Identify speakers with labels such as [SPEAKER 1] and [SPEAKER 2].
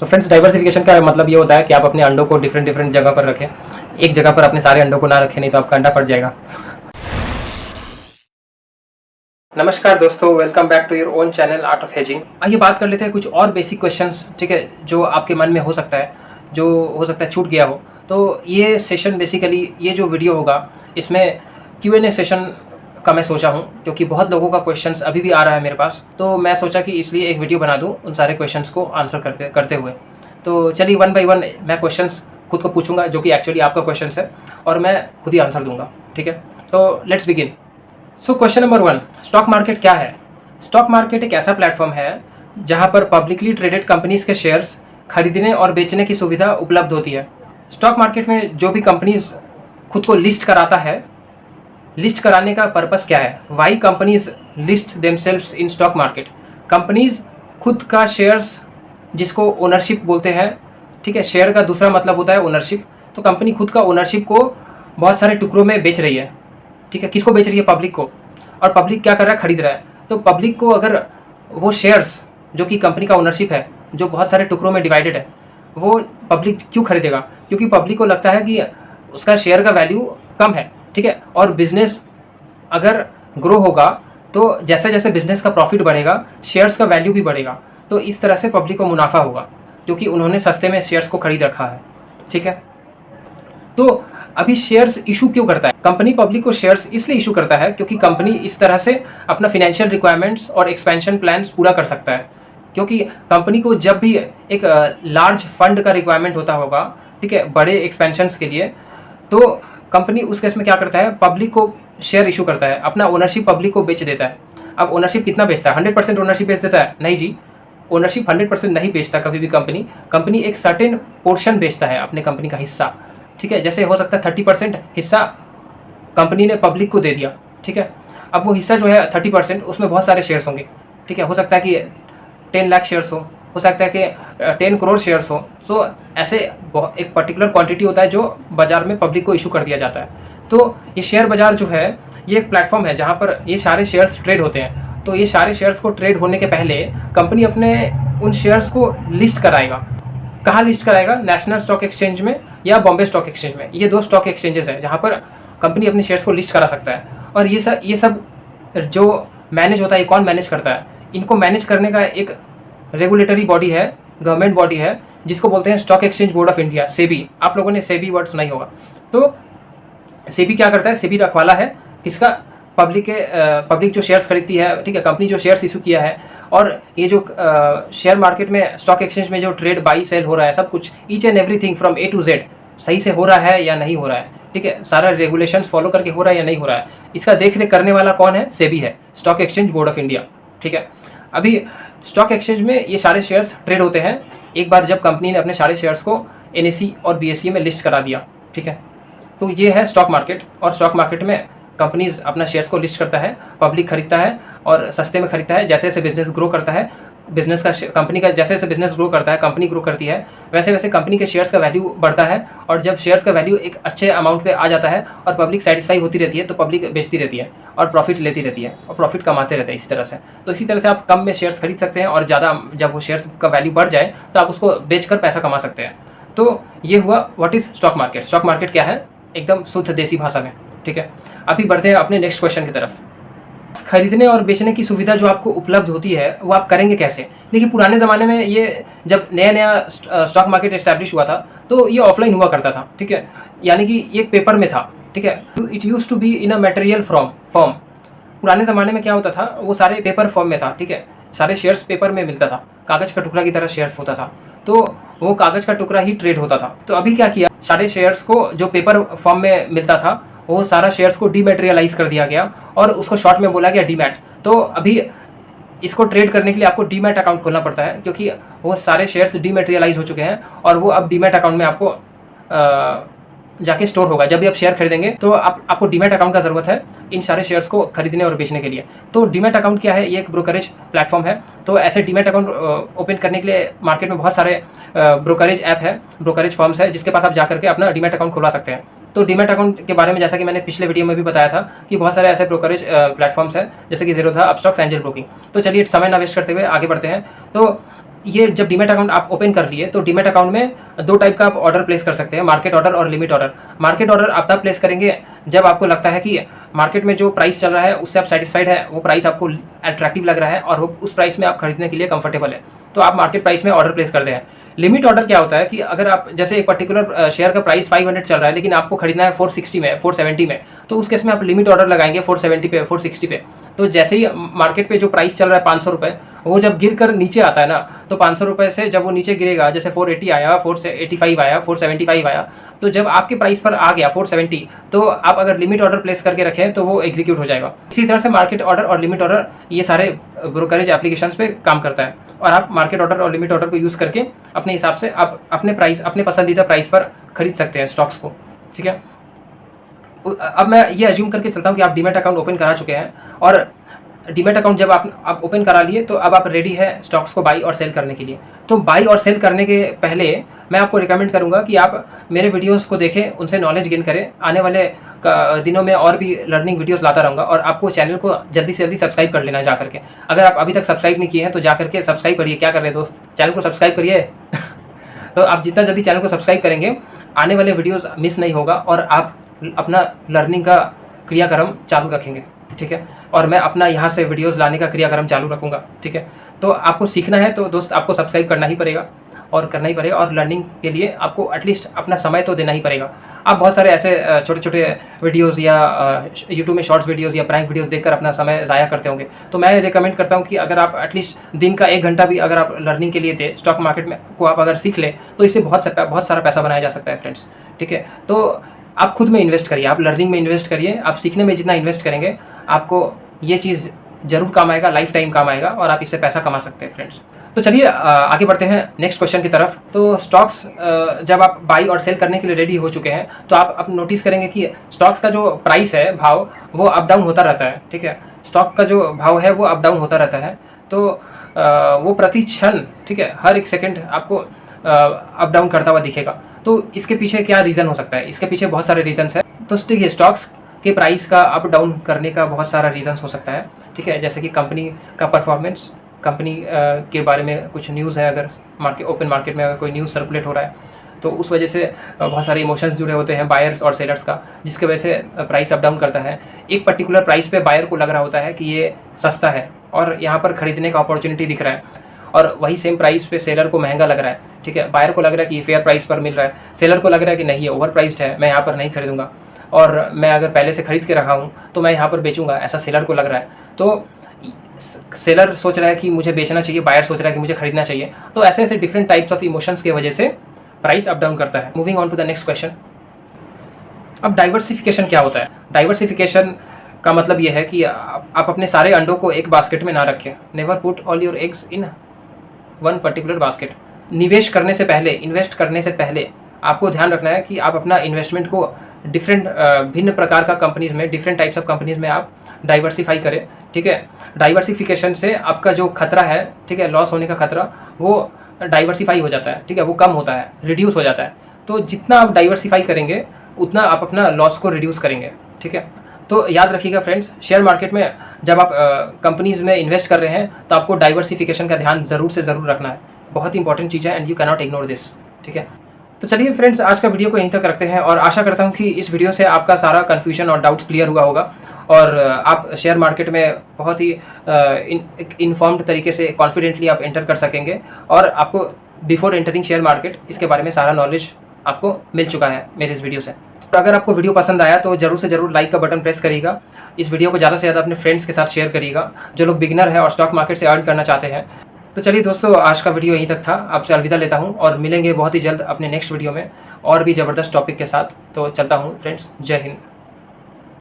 [SPEAKER 1] तो friends, diversification का मतलब ये होता है कि आप अपने अंडों को डिफरेंट डिफरेंट जगह पर रखें, एक जगह पर अपने सारे अंडों को ना रखें, नहीं तो आपका अंडा फट जाएगा। नमस्कार दोस्तों, welcome back to your own channel art of hedging. आइए बात कर लेते हैं कुछ और बेसिक क्वेश्चंस, ठीक है, जो आपके मन में हो सकता है, जो हो सकता है छूट गया हो। तो ये सेशन बेसिकली, ये जो वीडियो होगा इसमें Q&A सेशन का मैं सोचा हूँ, क्योंकि बहुत लोगों का क्वेश्चंस अभी भी आ रहा है मेरे पास, तो मैं सोचा कि इसलिए एक वीडियो बना दूँ उन सारे क्वेश्चंस को आंसर करते करते हुए। तो चलिए वन बाई वन मैं क्वेश्चंस खुद को पूछूंगा, जो कि एक्चुअली आपका क्वेश्चन है, और मैं खुद ही आंसर दूंगा, ठीक है। तो let's begin. So question number 1, stock market क्या है? स्टॉक मार्केट एक ऐसा प्लेटफॉर्म है जहां पर पब्लिकली ट्रेडेड कंपनीज के शेयर्स खरीदने और बेचने की सुविधा उपलब्ध होती है। स्टॉक मार्केट में जो भी कंपनीज खुद को लिस्ट कराता है, लिस्ट कराने का पर्पस क्या है? Why companies list themselves in stock market? Companies खुद का शेयर्स, जिसको ओनरशिप बोलते हैं, ठीक है, शेयर का दूसरा मतलब होता है ओनरशिप। तो कंपनी खुद का ओनरशिप को बहुत सारे टुकड़ों में बेच रही है, ठीक है। किसको बेच रही है? पब्लिक को। और पब्लिक क्या कर रहा है? खरीद रहा है। तो पब्लिक को अगर वो शेयर्स, जो कि कंपनी का ओनरशिप है, जो बहुत सारे टुकड़ों में डिवाइडेड है, वो पब्लिक क्यों खरीदेगा? क्योंकि पब्लिक को लगता है कि उसका शेयर का वैल्यू कम है, ठीक है। और बिजनेस अगर ग्रो होगा तो जैसे जैसे बिजनेस का प्रॉफिट बढ़ेगा, शेयर्स का वैल्यू भी बढ़ेगा। तो इस तरह से पब्लिक को मुनाफा होगा, क्योंकि उन्होंने सस्ते में शेयर्स को खरीद रखा है, ठीक है। तो अभी शेयर्स इशू क्यों करता है कंपनी? पब्लिक को शेयर्स इसलिए इशू करता है क्योंकि कंपनी इस तरह से अपना फाइनेंशियल रिक्वायरमेंट्स और एक्सपेंशन प्लान्स पूरा कर सकता है। क्योंकि कंपनी को जब भी एक लार्ज फंड का रिक्वायरमेंट होता होगा, ठीक है, बड़े एक्सपेंशंस के लिए, तो कंपनी उस केस में क्या करता है? पब्लिक को शेयर इशू करता है, अपना ओनरशिप पब्लिक को बेच देता है। अब ओनरशिप कितना बेचता है? 100% ओनरशिप बेच देता है? नहीं जी, ओनरशिप 100% नहीं बेचता कभी भी कंपनी। कंपनी एक सर्टेन पोर्शन बेचता है, अपने कंपनी का हिस्सा, ठीक है। जैसे हो सकता है 30% हिस्सा कंपनी ने पब्लिक को दे दिया, ठीक है। अब वो हिस्सा जो है 30%, उसमें बहुत सारे शेयर्स होंगे, ठीक है। हो सकता है कि 10 लाख शेयर्स हो सकता है कि 10 करोड़ शेयर्स हो। सो ऐसे एक पर्टिकुलर क्वांटिटी होता है जो बाजार में पब्लिक को इशू कर दिया जाता है। तो ये शेयर बाजार जो है, ये एक प्लेटफॉर्म है जहाँ पर ये सारे शेयर्स ट्रेड होते हैं। तो ये सारे शेयर्स को ट्रेड होने के पहले कंपनी अपने उन शेयर्स को लिस्ट कराएगा। कहाँ लिस्ट कराएगा? नेशनल स्टॉक एक्सचेंज में या बॉम्बे स्टॉक एक्सचेंज में। ये दो स्टॉक एक्सचेंजेस हैं जहाँ पर कंपनी अपने शेयर्स को लिस्ट करा सकता है। और ये सब जो मैनेज होता है, ये कौन मैनेज करता है? इनको मैनेज करने का एक रेगुलेटरी बॉडी है, गवर्नमेंट बॉडी है, जिसको बोलते हैं stock exchange board of India, SEBI. आप लोगों ने सेबी वर्ड सुना ही होगा। तो सेबी क्या करता है? सेबी रखवाला है किसका? पब्लिक जो शेयर्स खरीदती है, ठीक है, कंपनी जो शेयर्स इशू किया है, और ये जो शेयर मार्केट में, स्टॉक एक्सचेंज में जो ट्रेड बाई सेल हो रहा है, सब कुछ each and everything from A to Z सही से हो रहा है या नहीं हो रहा है, ठीक है, सारा रेगुलेशंस फॉलो करके हो रहा है या नहीं हो रहा है, इसका देख रेख करने वाला कौन है? सेबी है, stock exchange board of India, ठीक है। अभी स्टॉक एक्सचेंज में ये सारे शेयर्स ट्रेड होते हैं एक बार जब कंपनी ने अपने सारे शेयर्स को NSE और BSE में लिस्ट करा दिया, ठीक है। तो ये है स्टॉक मार्केट। और स्टॉक मार्केट में कंपनीज अपना शेयर्स को लिस्ट करता है, पब्लिक खरीदता है और सस्ते में खरीदता है। जैसे जैसे बिजनेस ग्रो करता है, कंपनी का जैसे जैसे बिजनेस ग्रो करता है, कंपनी ग्रो करती है, वैसे वैसे कंपनी के शेयर्स का वैल्यू बढ़ता है। और जब शेयर्स का वैल्यू एक अच्छे अमाउंट पे आ जाता है और पब्लिक सेटिस्फाई होती रहती है, तो पब्लिक बेचती रहती है और प्रॉफिट लेती रहती है और प्रॉफिट कमाते रहते हैं इसी तरह से। तो इसी तरह से आप कम में शेयर्स खरीद सकते हैं और ज़्यादा जब वो शेयर्स का वैल्यू बढ़ जाए तो आप उसको बेचकर पैसा कमा सकते हैं। तो ये हुआ what is stock market. Stock market क्या है एकदम शुद्ध देसी भाषा में, ठीक है। अभी बढ़ते हैं अपने नेक्स्ट क्वेश्चन की तरफ। खरीदने और बेचने की सुविधा जो आपको उपलब्ध होती है वो आप करेंगे कैसे? देखिए, पुराने ज़माने में ये जब नया नया स्टॉक मार्केट एस्टैब्लिश हुआ था तो ये ऑफलाइन हुआ करता था, ठीक है, यानी कि एक पेपर में था, ठीक है। It use to be in a material form. पुराने ज़माने में क्या होता था? वो सारे पेपर फॉर्म में था, ठीक है, सारे शेयर्स पेपर में मिलता था, कागज़ का टुकड़ा की तरह शेयर्स होता था। तो वो कागज़ का टुकड़ा ही ट्रेड होता था। तो अभी क्या किया? सारे शेयर्स को जो पेपर फॉर्म में मिलता था वो सारा शेयर्स को डीमैटेरियलाइज कर दिया गया और उसको शॉर्ट में बोला गया डीमैट। तो अभी इसको ट्रेड करने के लिए आपको डीमैट अकाउंट खोलना पड़ता है, क्योंकि वो सारे शेयर्स डीमैटेरियलाइज हो चुके हैं और वो अब डीमैट अकाउंट में आपको जाके स्टोर होगा। जब भी आप शेयर खरीदेंगे तो आपको डीमैट अकाउंट का ज़रूरत है इन सारे शेयर्स को खरीदने और बेचने के लिए। तो डीमैट अकाउंट क्या है? ये एक ब्रोकरेज प्लेटफॉर्म है। तो ऐसे डीमैट अकाउंट ओपन करने के लिए मार्केट में बहुत सारे ब्रोकरेज ऐप है, ब्रोकरेज फर्म्स है, जिसके पास आप जा करके अपना डीमैट अकाउंट खुलवा सकते हैं। तो डीमैट अकाउंट के बारे में जैसा कि मैंने पिछले वीडियो में भी बताया था कि बहुत सारे ऐसे ब्रोकरेज प्लेटफॉर्म्स हैं, जैसे कि ज़ीरोधा, अपस्टॉक्स, एंजल ब्रोकिंग। तो चलिए समय ना वेस्ट करते हुए आगे बढ़ते हैं। तो ये जब डीमैट अकाउंट आप ओपन कर लिए तो डीमैट अकाउंट में दो टाइप का आप ऑर्डर प्लेस कर सकते हैं, मार्केट ऑर्डर और लिमिट ऑर्डर। मार्केट ऑर्डर आप तब प्लेस करेंगे जब आपको लगता है कि मार्केट में जो प्राइस चल रहा है उससे आप सेटिस्फाइड है, वो प्राइस आपको अट्रैक्टिव लग रहा है और वो उस प्राइस में आप खरीदने के लिए कंफर्टेबल है, तो आप मार्केट प्राइस में ऑर्डर प्लेस करते हैं। लिमिट ऑर्डर क्या होता है कि अगर आप जैसे एक पर्टिकुलर शेयर का प्राइस 500 चल रहा है लेकिन आपको खरीदना है 460 में, 470 में, तो उस केस में आप लिमिट ऑर्डर लगाएंगे 470 पे, 460 पे। तो जैसे ही मार्केट पे जो प्राइस चल रहा है 500 रुपये, वो जब गिर कर नीचे आता है ना, तो 500 रुपये से जब वो नीचे गिरेगा, जैसे 480 आया, 485 आया, 475 आया, तो जब आपके प्राइस पर आ गया 470, तो आप अगर लिमिट ऑर्डर प्लेस करके रखें तो वो एग्जीक्यूट हो जाएगा। इसी तरह से मार्केट ऑर्डर और लिमिट ऑर्डर ये सारे ब्रोकरेज एप्लीकेशंस पे काम करता है, और आप मार्केट ऑर्डर और लिमिट ऑर्डर को यूज़ करके अपने हिसाब से आप अपने पसंदीदा प्राइस पर खरीद सकते हैं स्टॉक्स को। ठीक है, अब मैं ये अज्यूम करके चलता हूँ कि आप डीमैट अकाउंट ओपन करा चुके हैं, और डीमैट अकाउंट जब आप ओपन करा लिए तो अब आप रेडी है स्टॉक्स को बाई और सेल करने के लिए। तो बाई और सेल करने के पहले मैं आपको रिकमेंड करूंगा कि आप मेरे वीडियोस को देखें, उनसे नॉलेज गेन करें। आने वाले दिनों में और भी लर्निंग वीडियोस लाता रहूँगा, और आपको चैनल को जल्दी से जल्दी सब्सक्राइब कर लेना जा करके। अगर आप अभी तक सब्सक्राइब नहीं किए हैं तो जा करके सब्सक्राइब करिए। क्या कर रहे हैं दोस्त, चैनल को सब्सक्राइब करिए। तो आप जितना जल्दी चैनल को सब्सक्राइब करेंगे, आने वाले वीडियोज़ मिस नहीं होगा और आप अपना लर्निंग का क्रियाक्रम चालू रखेंगे। ठीक है, और मैं अपना यहाँ से वीडियोस लाने का क्रियाक्रम चालू रखूँगा। ठीक है, तो आपको सीखना है तो दोस्त आपको सब्सक्राइब करना ही पड़ेगा और करना ही पड़ेगा, और लर्निंग के लिए आपको एटलीस्ट अपना समय तो देना ही पड़ेगा। आप बहुत सारे ऐसे छोटे छोटे वीडियोस या यूट्यूब में शॉर्ट्स वीडियोस या प्रैंक वीडियोस देखकर अपना समय ज़ाया करते होंगे, तो मैं रिकमेंड करता हूँ कि अगर आप एटलीस्ट दिन का 1 घंटा भी अगर आप लर्निंग के लिए दें, स्टॉक मार्केट में को आप अगर सीख लें, तो इससे बहुत सारा पैसा बनाया जा सकता है फ्रेंड्स। ठीक है, तो आप खुद में इन्वेस्ट करिए, आप लर्निंग में इन्वेस्ट करिए। आप सीखने में जितना इन्वेस्ट करेंगे आपको ये चीज़ ज़रूर काम आएगा, लाइफ टाइम काम आएगा, और आप इससे पैसा कमा सकते हैं फ्रेंड्स। तो चलिए आगे बढ़ते हैं नेक्स्ट क्वेश्चन की तरफ। तो स्टॉक्स जब आप बाई और सेल करने के लिए रेडी हो चुके हैं, तो आप नोटिस करेंगे कि स्टॉक्स का जो प्राइस है, भाव, वो अप डाउन होता रहता है। ठीक है, स्टॉक का जो भाव है वो अप डाउन होता रहता है। तो वो प्रति क्षण, ठीक है, हर एक सेकेंड आपको अप डाउन करता हुआ दिखेगा। तो इसके पीछे क्या रीज़न हो सकता है? इसके पीछे बहुत सारे रीजन्स हैं। तो ठीक है, स्टॉक्स के प्राइस का अप डाउन करने का बहुत सारा रीजन्स हो सकता है। ठीक है, जैसे कि कंपनी का परफॉर्मेंस, कंपनी के बारे में कुछ न्यूज़ है, अगर ओपन मार्केट में अगर कोई न्यूज़ सर्कुलेट हो रहा है, तो उस वजह से बहुत सारे इमोशंस जुड़े होते हैं बायर्स और सेलर्स का, जिसकी वजह से प्राइस अप डाउन करता है। एक पर्टिकुलर प्राइस पे बायर को लग रहा होता है कि ये सस्ता है और यहाँ पर खरीदने का अपॉर्चुनिटी दिख रहा है, और वही सेम प्राइस पे सेलर को महंगा लग रहा है। ठीक है, बायर को लग रहा है कि ये फेयर प्राइस पर मिल रहा है, सेलर को लग रहा है कि नहीं, ये ओवर प्राइस्ड है, मैं यहाँ पर नहीं खरीदूंगा, और मैं अगर पहले से खरीद के रखा हूँ तो मैं यहाँ पर बेचूंगा, ऐसा सेलर को लग रहा है। तो सेलर सोच रहा है कि मुझे बेचना चाहिए, बायर सोच रहा है कि मुझे खरीदना चाहिए। तो ऐसे ऐसे डिफरेंट टाइप्स ऑफ इमोशंस की वजह से प्राइस अप डाउन करता है। Moving on to the next question. अब डाइवर्सिफिकेशन क्या होता है? डाइवर्सिफिकेशन का मतलब ये है कि आप अपने सारे अंडों को एक बास्केट में ना रखें। Never put all your eggs in one particular basket. निवेश करने से पहले, इन्वेस्ट करने से पहले आपको ध्यान रखना है कि आप अपना इन्वेस्टमेंट को भिन्न प्रकार का कंपनीज़ में, डिफरेंट टाइप्स ऑफ कंपनीज़ में आप डाइवर्सिफाई करें। ठीक है, डाइवर्सिफिकेशन से आपका जो खतरा है, ठीक है, लॉस होने का खतरा, वो डाइवर्सिफाई हो जाता है। ठीक है, वो कम होता है, रिड्यूस हो जाता है। तो जितना आप डाइवर्सिफाई करेंगे उतना आप अपना लॉस को रिड्यूस करेंगे। ठीक है, तो याद रखिएगा फ्रेंड्स, शेयर मार्केट में जब आप कंपनीज़ में इन्वेस्ट कर रहे हैं तो आपको डाइवर्सिफिकेशन का ध्यान ज़रूर से ज़रूर रखना है। बहुत ही इंपॉर्टेंट चीज़ है, and you can not ignore this. ठीक है, तो चलिए फ्रेंड्स, आज का वीडियो को यहीं तक रखते हैं, और आशा करता हूं कि इस वीडियो से आपका सारा कन्फ्यूजन और डाउट्स क्लियर हुआ होगा, और आप शेयर मार्केट में बहुत ही इन्फॉर्म्ड तरीके से कॉन्फिडेंटली आप एंटर कर सकेंगे, और आपको बिफोर एंटरिंग शेयर मार्केट इसके बारे में सारा नॉलेज आपको मिल चुका है मेरे इस वीडियो से। तो अगर आपको वीडियो पसंद आया तो ज़रूर से ज़रूर लाइक का बटन प्रेस करिएगा। इस वीडियो को ज़्यादा से ज़्यादा अपने फ्रेंड्स के साथ शेयर करिएगा जो लोग बिगिनर है और स्टॉक मार्केट से अर्न करना चाहते हैं। तो चलिए दोस्तों, आज का वीडियो यहीं तक था। आपसे अलविदा लेता हूं, और मिलेंगे बहुत ही जल्द अपने नेक्स्ट वीडियो में और भी ज़बरदस्त टॉपिक के साथ। तो चलता हूं फ्रेंड्स, जय हिंद।